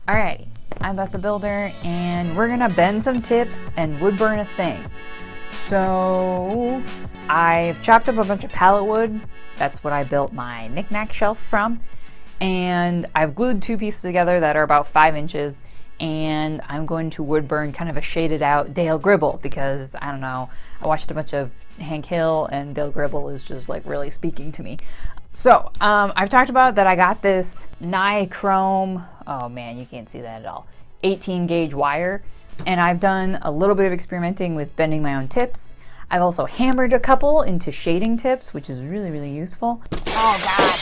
Alrighty, I'm Beth the Builder, and we're gonna bend some tips and wood burn a thing. So, I've chopped up a bunch of pallet wood. That's what I built my knick-knack shelf from. And I've glued two pieces together that are about 5 inches, and I'm going to wood burn kind of a shaded out Dale Gribble because, I don't know, I watched a bunch of Hank Hill and Dale Gribble is just like really speaking to me. So, I've talked about that I got this Nichrome, oh man, you can't see that at all, 18 gauge wire, and I've done a little bit of experimenting with bending my own tips. I've also hammered a couple into shading tips, which is really, really useful. Oh God.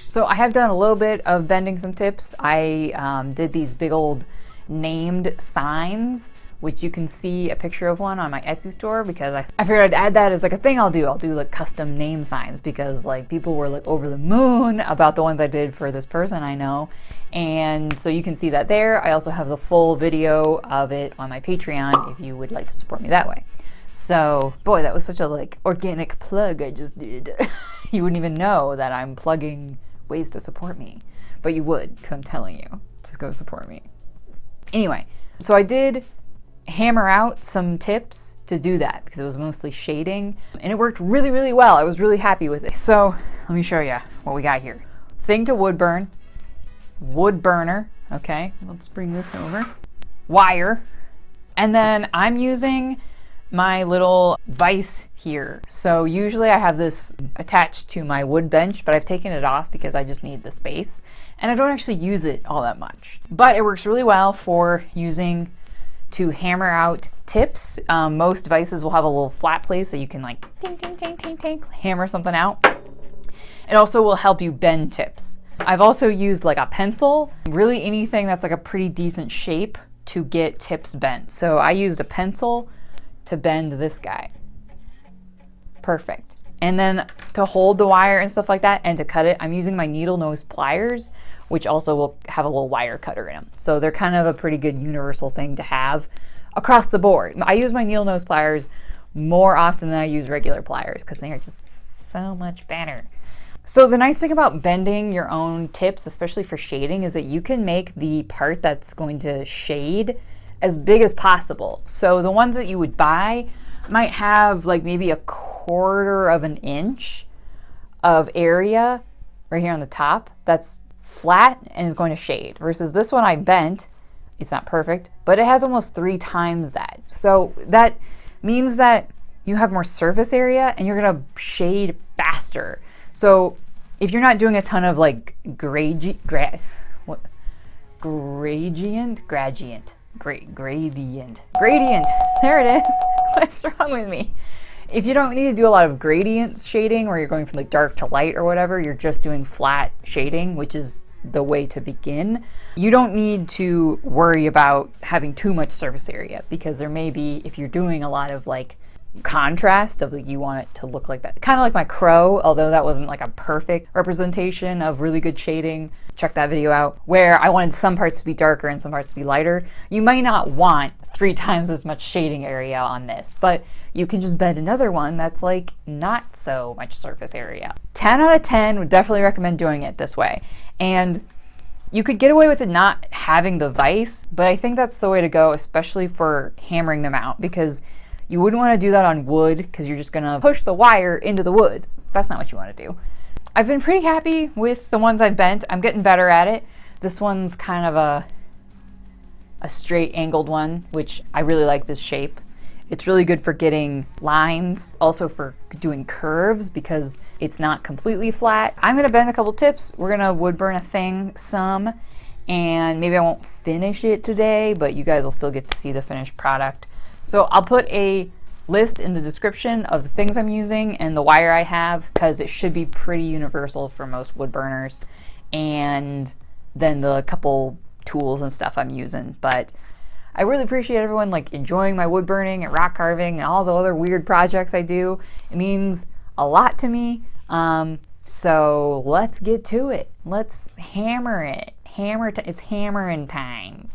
So I have done a little bit of bending some tips. I did these big old named signs, which you can see a picture of one on my Etsy store because I figured I'd add that as like a thing I'll do. I'll do like custom name signs because like people were like over the moon about the ones I did for this person I know. And so you can see that there. I also have the full video of it on my Patreon if you would like to support me that way. So, boy, that was such a like organic plug I just did. You wouldn't even know that I'm plugging ways to support me, but you would because I'm telling you to go support me. Anyway, so I did hammer out some tips to do that because it was mostly shading and it worked really, really well. I was really happy with it. So let me show you what we got here. Thing to wood burn, wood burner. Okay, let's bring this over. Wire. And then I'm using my little vise here. So usually I have this attached to my wood bench, but I've taken it off because I just need the space and I don't actually use it all that much. But it works really well for using to hammer out tips. Most vices will have a little flat place that you can like ting, ting, ting, ting, ting, hammer something out. It also will help you bend tips. I've also used like a pencil, really anything that's like a pretty decent shape to get tips bent. So I used a pencil to bend this guy. Perfect. And then to hold the wire and stuff like that and to cut it, I'm using my needle nose pliers, which also will have a little wire cutter in them. So they're kind of a pretty good universal thing to have across the board. I use my needle nose pliers more often than I use regular pliers because they are just so much better. So the nice thing about bending your own tips, especially for shading, is that you can make the part that's going to shade as big as possible. So the ones that you would buy might have like maybe 1/4 of an inch of area right here on the top that's flat and is going to shade, versus this one I bent. It's not perfect, but it has almost 3 times that. So that means that you have more surface area and you're gonna shade faster. So if you're not doing a ton of like gradient, there it is. What's wrong with me? If you don't need to do a lot of gradient shading where you're going from like dark to light or whatever, you're just doing flat shading, which is the way to begin. You don't need to worry about having too much surface area because there may be, if you're doing a lot of like contrast of like you want it to look like that. Kind of like my crow, although that wasn't like a perfect representation of really good shading. Check that video out where I wanted some parts to be darker and some parts to be lighter. You might not want 3 times as much shading area on this, but you can just bend another one that's like not so much surface area. 10 out of 10 would definitely recommend doing it this way. And you could get away with it not having the vise, but I think that's the way to go, especially for hammering them out, because you wouldn't want to do that on wood because you're just going to push the wire into the wood. That's not what you want to do. I've been pretty happy with the ones I've bent. I'm getting better at it. This one's kind of a straight angled one, which I really like this shape. It's really good for getting lines, also for doing curves because it's not completely flat. I'm going to bend a couple tips. We're going to wood burn a thing some, and maybe I won't finish it today, but you guys will still get to see the finished product. So I'll put a list in the description of the things I'm using and the wire I have because it should be pretty universal for most wood burners, and then the couple tools and stuff I'm using. But I really appreciate everyone like enjoying my wood burning and rock carving and all the other weird projects I do. It means a lot to me. So let's get to it. Let's hammer it. It's hammering time.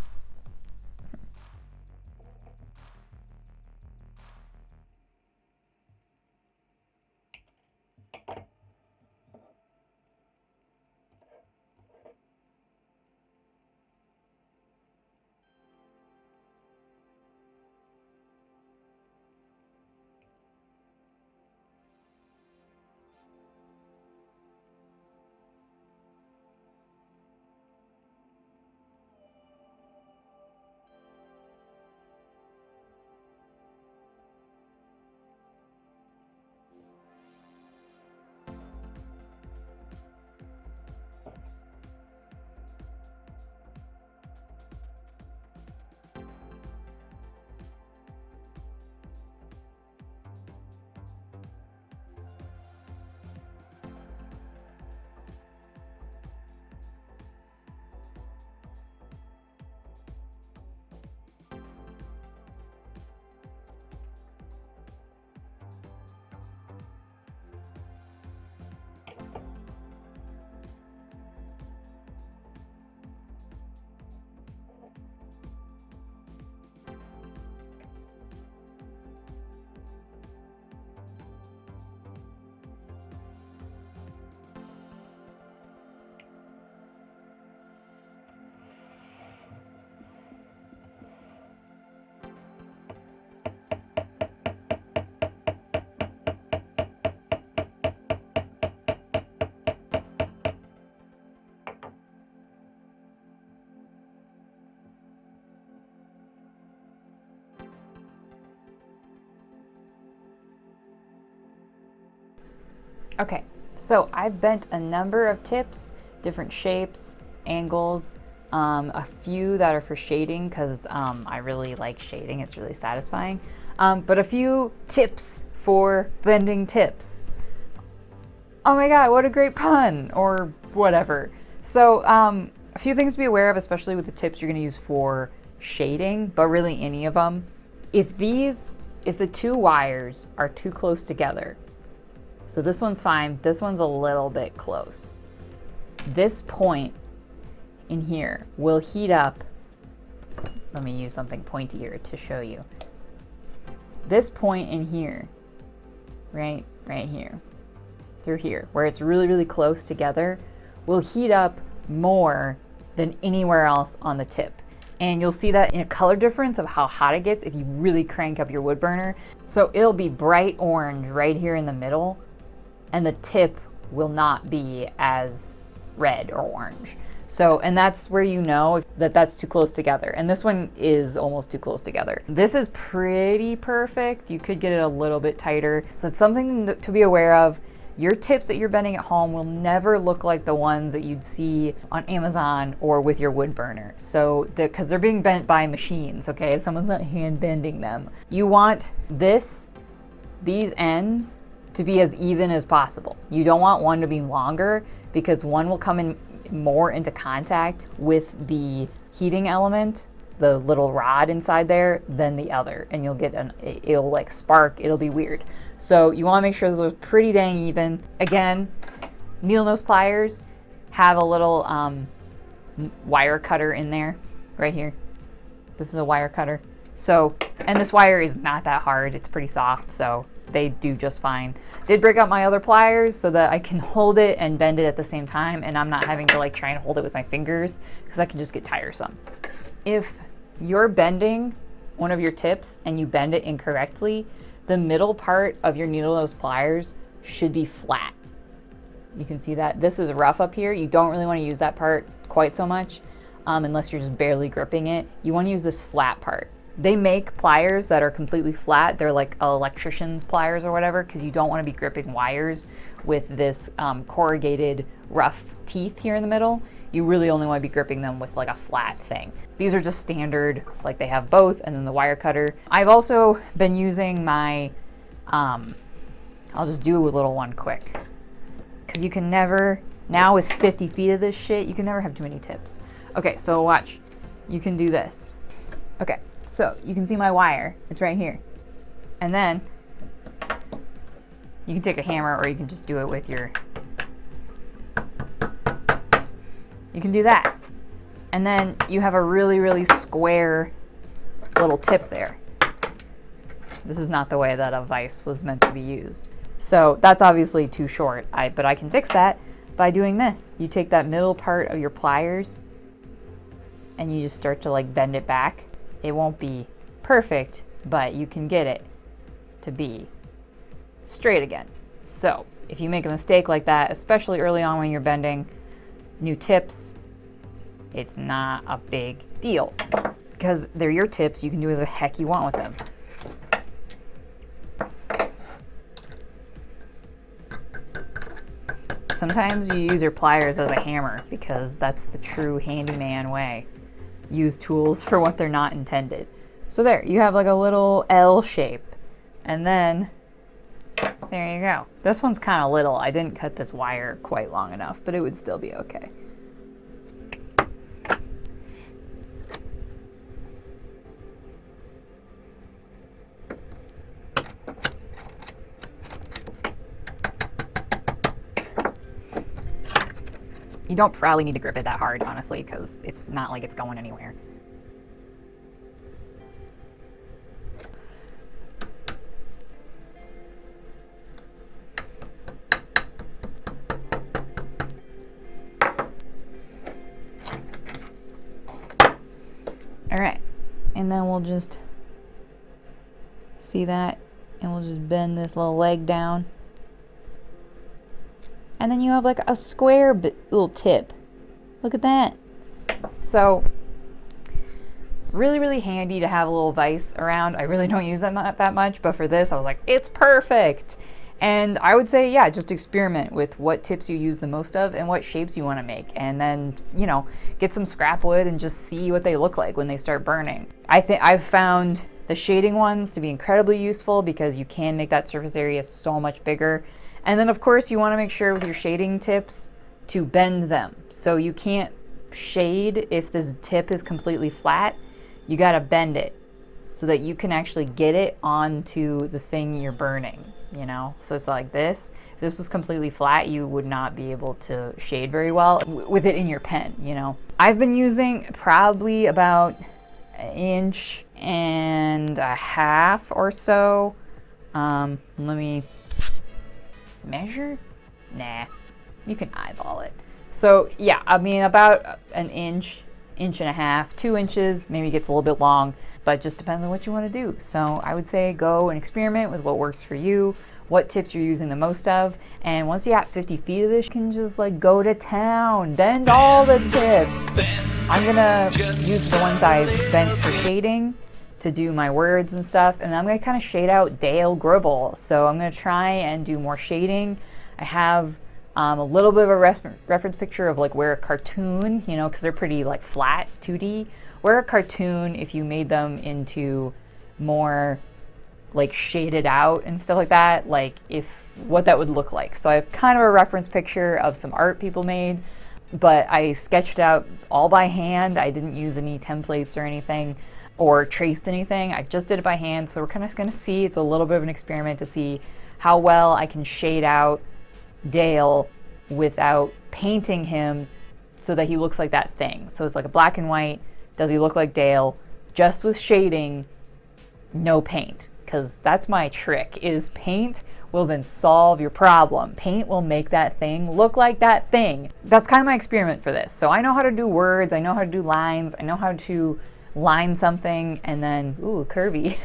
Okay, so I've bent a number of tips, different shapes, angles, a few that are for shading because I really like shading, it's really satisfying. But a few tips for bending tips. Oh my god, what a great pun, or whatever. So a few things to be aware of, especially with the tips you're gonna use for shading, but really any of them. If the two wires are too close together, so this one's fine, this one's a little bit close. This point in here will heat up. Let me use something pointier to show you. This point in here, right here, through here, where it's really, really close together, will heat up more than anywhere else on the tip. And you'll see that in a color difference of how hot it gets if you really crank up your wood burner. So it'll be bright orange right here in the middle, and the tip will not be as red or orange. So, and that's where you know that that's too close together. And this one is almost too close together. This is pretty perfect. You could get it a little bit tighter. So it's something to be aware of. Your tips that you're bending at home will never look like the ones that you'd see on Amazon or with your wood burner. So, because they're being bent by machines, okay? Someone's not hand bending them. You want these ends to be as even as possible. You don't want one to be longer because one will come in more into contact with the heating element, the little rod inside there, than the other, and you'll get it'll like spark, it'll be weird. So you want to make sure those are pretty dang even. Again, needle nose pliers have a little wire cutter in there, right here. This is a wire cutter. So, and this wire is not that hard, it's pretty soft, so they do just fine. Did break out my other pliers so that I can hold it and bend it at the same time, and I'm not having to like try and hold it with my fingers because that can just get tiresome. If you're bending one of your tips and you bend it incorrectly, the middle part of your needle nose pliers should be flat. You can see that. This is rough up here. You don't really want to use that part quite so much unless you're just barely gripping it. You want to use this flat part. They make pliers that are completely flat. They're like electrician's pliers or whatever, because you don't want to be gripping wires with this corrugated rough teeth here in the middle. You really only want to be gripping them with like a flat thing. These are just standard, like they have both, and then the wire cutter. I've also been using my, I'll just do a little one quick, because you can never, now with 50 feet of this shit, you can never have too many tips. Okay, so watch. You can do this. Okay, so you can see my wire. It's right here. And then you can take a hammer, or you can just do it with your, you can do that. And then you have a really, really square little tip there. This is not the way that a vise was meant to be used. So that's obviously too short, but I can fix that by doing this. You take that middle part of your pliers and you just start to like bend it back. It won't be perfect, but you can get it to be straight again. So if you make a mistake like that, especially early on when you're bending new tips, it's not a big deal because they're your tips. You can do whatever the heck you want with them. Sometimes you use your pliers as a hammer because that's the true handyman way. Use tools for what they're not intended. So there, you have like a little L shape, and then there you go. This one's kind of little. I didn't cut this wire quite long enough, but it would still be okay. You don't probably need to grip it that hard, honestly, because it's not like it's going anywhere. All right, and then we'll just see that, and we'll just bend this little leg down. And then you have like a square little tip. Look at that. So really, really handy to have a little vise around. I really don't use that much, but for this I was like, it's perfect. And I would say, yeah, just experiment with what tips you use the most of and what shapes you want to make. And then, you know, get some scrap wood and just see what they look like when they start burning. I think I've found the shading ones to be incredibly useful because you can make that surface area so much bigger. And then of course you want to make sure with your shading tips to bend them. So you can't shade if this tip is completely flat. You got to bend it so that you can actually get it onto the thing you're burning, you know? So it's like this. If this was completely flat, you would not be able to shade very well with it in your pen, you know? I've been using probably about 1.5 inches or so. Let me measure? Nah, you can eyeball it. So yeah, I mean about 1 inch, 1.5 inches, 2 inches, maybe it gets a little bit long, but it just depends on what you want to do. So I would say go and experiment with what works for you, what tips you're using the most of, and once you got 50 feet of this, you can just like go to town, bend all the tips. I'm gonna use the ones I've bent for shading to do my words and stuff, and I'm gonna kind of shade out Dale Gribble. So I'm gonna try and do more shading. I have a little bit of a reference picture of like where a cartoon, you know, because they're pretty like flat 2D, where a cartoon, if you made them into more like shaded out and stuff like that, like if what that would look like. So I have kind of a reference picture of some art people made, but I sketched out all by hand. I didn't use any templates or anything or traced anything. I just did it by hand. So we're kind of going to see, it's a little bit of an experiment to see how well I can shade out Dale without painting him so that he looks like that thing. So it's like a black and white. Does he look like Dale? Just with shading, no paint. Because that's my trick, is paint will then solve your problem. Paint will make that thing look like that thing. That's kind of my experiment for this. So I know how to do words, I know how to do lines, I know how to line something and then, ooh, curvy,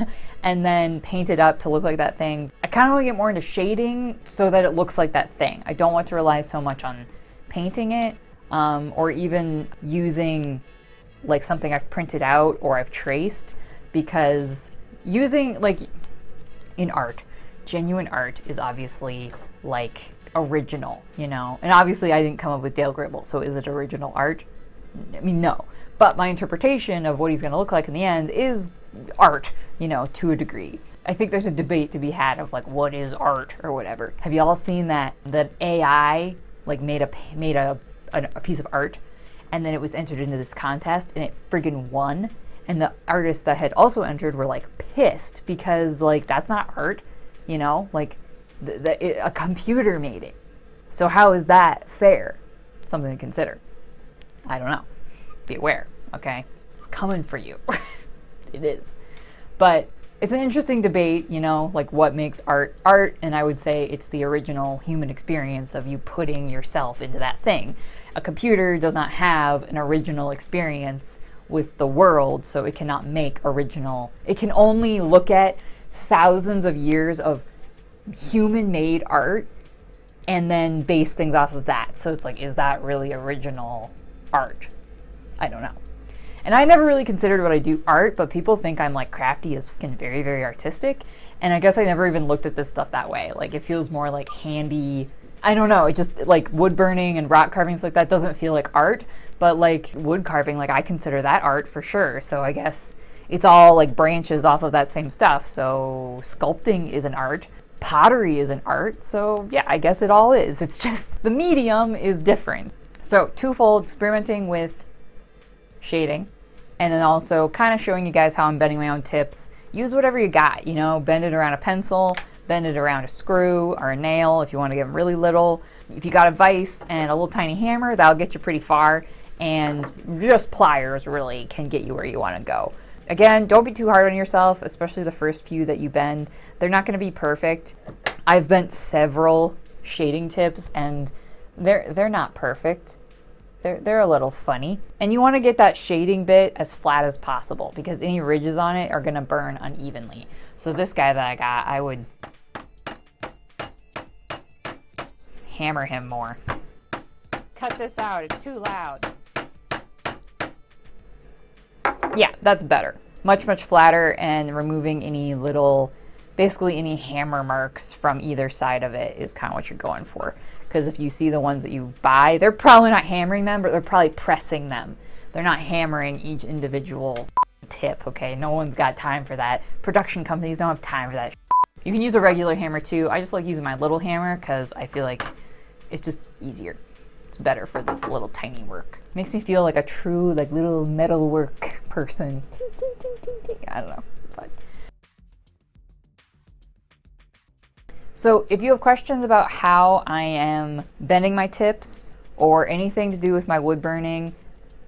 and then paint it up to look like that thing. I kind of want to get more into shading so that it looks like that thing. I don't want to rely so much on painting it or even using like something I've printed out or I've traced, because using like in art, genuine art is obviously like original, you know, and obviously I didn't come up with Dale Gribble, so is it original art? I mean, no, but my interpretation of what he's going to look like in the end is art, you know, to a degree. I think there's a debate to be had of like what is art or whatever. Have you all seen that AI like made a piece of art and then it was entered into this contest and it friggin' won? And the artists that had also entered were like pissed because like that's not art, you know, like a computer made it. So how is that fair? Something to consider. I don't know. Be aware, okay? It's coming for you. It is. But it's an interesting debate, you know, like what makes art art, and I would say it's the original human experience of you putting yourself into that thing. A computer does not have an original experience with the world, so it cannot make original. It can only look at thousands of years of human-made art and then base things off of that. So it's like, is that really original art? I don't know. And I never really considered what I do art, but people think I'm like crafty as fucking very, very artistic. And I guess I never even looked at this stuff that way. Like it feels more like handy. I don't know. It just like wood burning and rock carvings like that doesn't feel like art, but like wood carving, like I consider that art for sure. So I guess it's all like branches off of that same stuff. So sculpting is an art. Pottery is an art. So yeah, I guess it all is. It's just the medium is different. So twofold, experimenting with shading, and then also kind of showing you guys how I'm bending my own tips. Use whatever you got, you know, bend it around a pencil, bend it around a screw or a nail if you want to get them really little. If you got a vise and a little tiny hammer, that'll get you pretty far, and just pliers really can get you where you want to go. Again, don't be too hard on yourself, especially the first few that you bend. They're not going to be perfect. I've bent several shading tips and they're not perfect. They're a little funny. And you want to get that shading bit as flat as possible because any ridges on it are going to burn unevenly. So this guy that I got, I would hammer him more. Cut this out, it's too loud. Yeah, that's better. Much, much flatter, and removing any little basically any hammer marks from either side of it is kind of what you're going for. Because if you see the ones that you buy, they're probably not hammering them, but they're probably pressing them. They're not hammering each individual tip, okay? No one's got time for that. Production companies don't have time for that. You can use a regular hammer too. I just like using my little hammer because I feel like it's just easier. It's better for this little tiny work. Makes me feel like a true like little metal work person. I don't know. But. So if you have questions about how I am bending my tips or anything to do with my wood burning,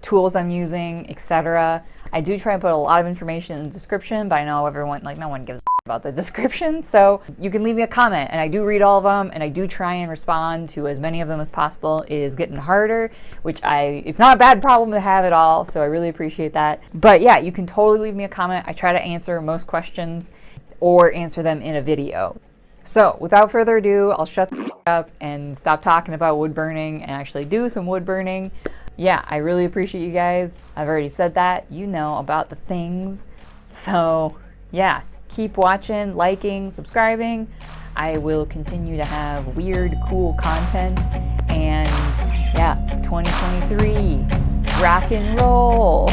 tools I'm using, etc., I do try and put a lot of information in the description, but I know everyone, like no one gives a about the description, so you can leave me a comment, and I do read all of them, and I do try and respond to as many of them as possible. It is getting harder, which it's not a bad problem to have at all, so I really appreciate that. But yeah, you can totally leave me a comment. I try to answer most questions or answer them in a video. So without further ado, I'll shut up and stop talking about wood burning and actually do some wood burning. Yeah, I really appreciate you guys. I've already said that. You know about the things. So yeah, keep watching, liking, subscribing. I will continue to have weird, cool content. And yeah, 2023, rock and roll.